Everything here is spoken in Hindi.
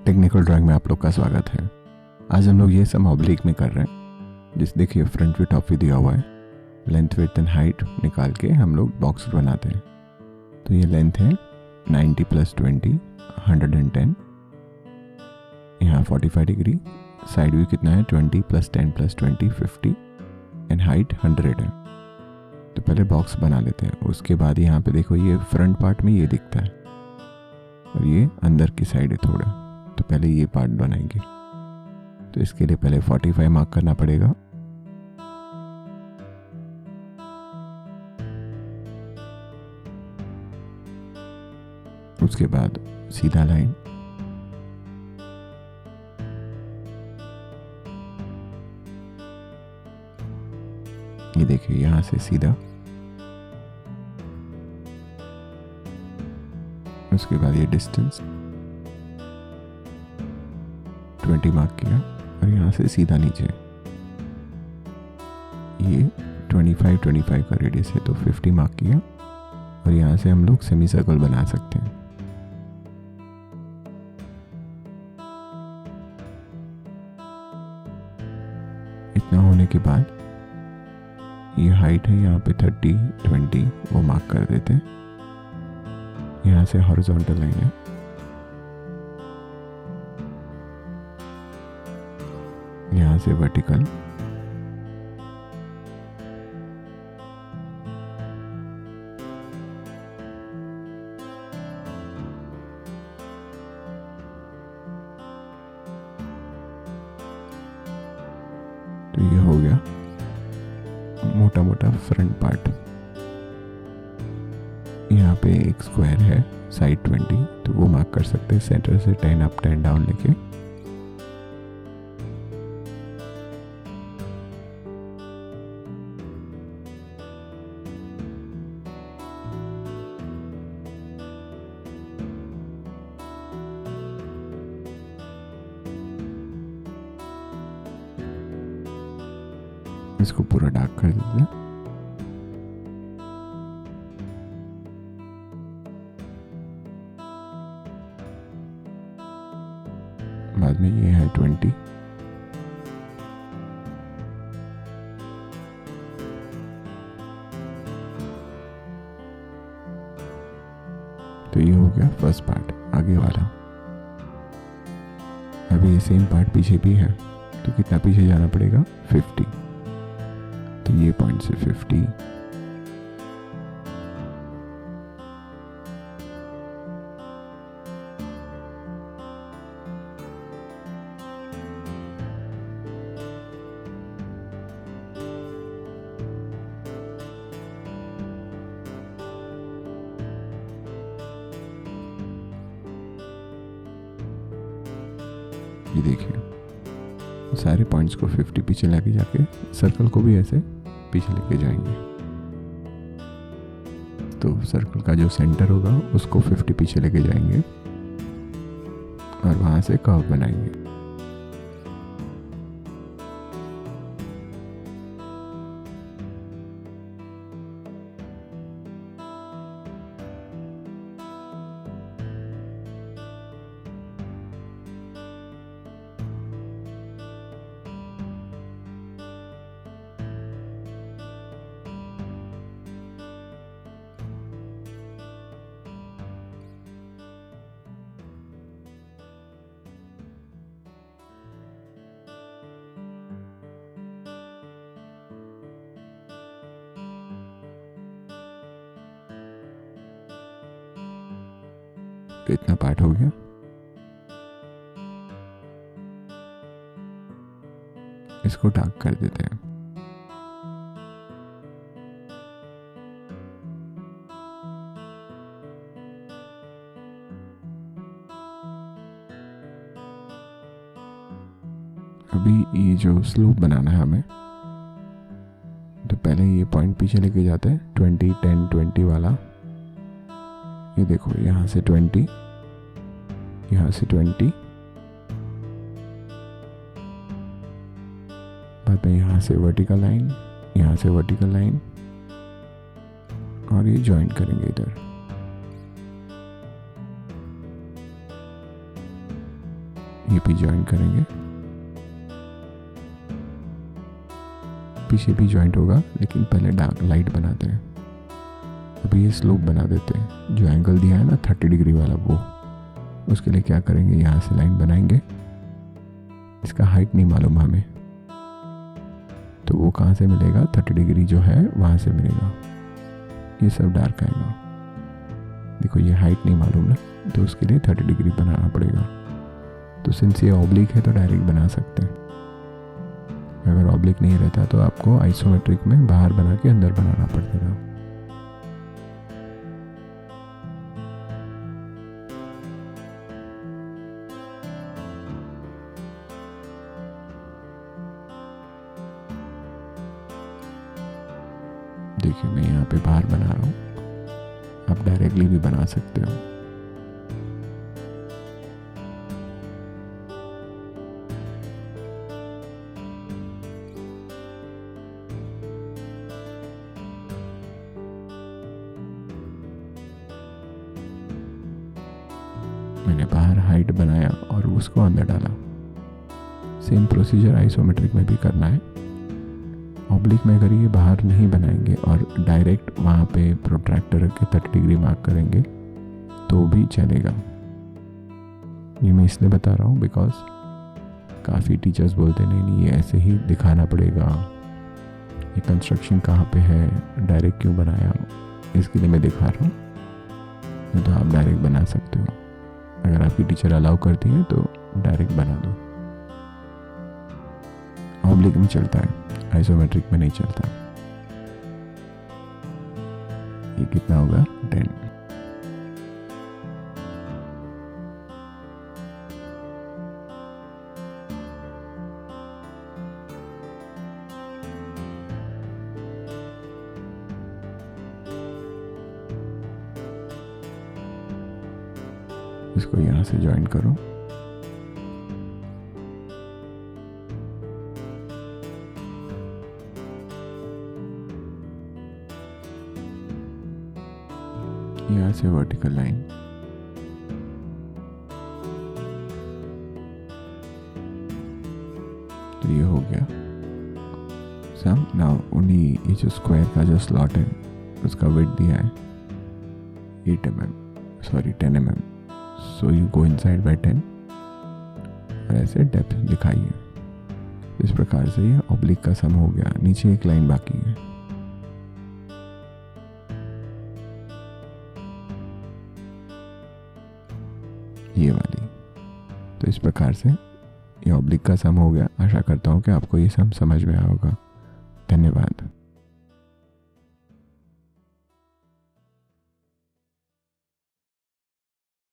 टेक्निकल ड्राइंग में आप लोग का स्वागत है। आज हम लोग ये सब ऑब्लिक में कर रहे हैं। जिस देखिए फ्रंट व्यू टॉप व्यू दिया हुआ है, लेंथ विड्थ एंड हाइट निकाल के हम लोग बॉक्स बनाते हैं। तो ये लेंथ है 90 + 20 110, यहाँ 45 डिग्री, साइड व्यू कितना है 20 + 10 + 20 50 एंड हाइट 100 है। तो पहले बॉक्स बना लेते हैं। उसके बाद यहाँ पे देखो ये फ्रंट पार्ट में ये दिखता है और ये अंदर की साइड है थोड़ा, तो पहले ये पार्ट बनाएंगे। तो इसके लिए पहले 45 मार्क करना पड़ेगा। उसके बाद सीधा लाइन, ये देखिए यहां से सीधा। उसके बाद ये डिस्टेंस 20 मार्क किया और यहाँ से सीधा नीचे ये 25 का रेडियस है, तो 50 मार्क किया और यहाँ से हम लोग सेमी सर्कल बना सकते हैं। इतना होने के बाद ये हाइट है यहाँ पे 30 20 वो मार्क कर देते हैं। यहाँ से हॉरिजॉन्टल लाइन है, यहाँ से वर्टिकल, तो ये हो गया मोटा मोटा फ्रंट पार्ट। यहाँ पे एक स्क्वायर है साइड 20, तो वो मार्क कर सकते हैं सेंटर से 10 अप 10 डाउन लेके। इसको पूरा डार्क कर देते हैं। बाद में ये है 20, तो ये हो गया फर्स्ट पार्ट आगे वाला। अभी ये सेम पार्ट पीछे भी है, तो कितना पीछे जाना पड़ेगा 50, तो ये पॉइंट से 50, ये देखिए सारे पॉइंट्स को 50 पीछे लेके जाके सर्कल को भी ऐसे पीछे लेके जाएंगे। तो सर्कल का जो सेंटर होगा उसको 50 पीछे लेके जाएंगे और वहां से कर्व बनाएंगे। तो इतना पार्ट हो गया। इसको डार्क कर देते हैं। अभी ये जो स्लोप बनाना है हमें, तो पहले ये पॉइंट पीछे लेके जाते हैं 20 10 20 वाला। ये देखो यहाँ से 20, यहाँ से 20, बाद में यहाँ से वर्टिकल लाइन, यहाँ से वर्टिकल लाइन और ये ज्वाइंट करेंगे इधर। ये भी ज्वाइंट करेंगे, पीछे भी ज्वाइंट होगा, लेकिन पहले डार्क लाइट बनाते हैं। अभी ये स्लोप बना देते हैं, जो एंगल दिया है ना 30 डिग्री वाला, वो उसके लिए क्या करेंगे, यहाँ से लाइन बनाएंगे। इसका हाइट नहीं मालूम हमें, तो वो कहाँ से मिलेगा, 30 डिग्री जो है वहाँ से मिलेगा। ये सब डार्क आएगा। देखो ये हाइट नहीं मालूम ना, तो उसके लिए 30 डिग्री बनाना पड़ेगा। तो सिंस ये ऑब्लिक है तो डायरेक्ट बना सकते हैं। अगर ऑब्लिक नहीं रहता तो आपको आइसोमेट्रिक में बाहर बना के अंदर बनाना पड़ेगा। देखिए मैं यहाँ पे बाहर बना रहा हूँ, आप डायरेक्टली भी बना सकते हो। मैंने बाहर हाइट बनाया और उसको अंदर डाला। सेम प्रोसीजर आइसोमेट्रिक में भी करना है। ऑब्लिक में अगर ये बाहर नहीं बनाएंगे और डायरेक्ट वहाँ पे प्रोट्रैक्टर के 30 डिग्री मार्क करेंगे तो भी चलेगा। ये मैं इसलिए बता रहा हूँ बिकॉज काफ़ी टीचर्स बोलते नहीं ये ऐसे ही दिखाना पड़ेगा, ये कंस्ट्रक्शन कहाँ पे है, डायरेक्ट क्यों बनाया, इसके लिए मैं दिखा रहा हूँ। नहीं तो आप डायरेक्ट बना सकते हो, अगर आपकी टीचर अलाउ करती है तो डायरेक्ट बना दो। ऑब्लिक में चलता है, आइसोमेट्रिक में नहीं चलता। ये कितना होगा, 10। इसको यहाँ से ज्वाइन करो। यहाँ से वर्टिकल लाइन, तो ये हो गया सम। नाउ ओनली ये जो स्क्वायर का जो स्लॉट है उसका विड्थ दिया है 8 mm, sorry 10 mm। So you go inside bye 10 और ऐसे डेप्थ दिखाइए। इस प्रकार से ये ऑब्लिक का सम हो गया। नीचे एक लाइन बाकी है, ये वाली। तो इस प्रकार से ये ऑब्लिक का सम हो गया। आशा करता हूँ कि आपको ये सम समझ में आया होगा। धन्यवाद।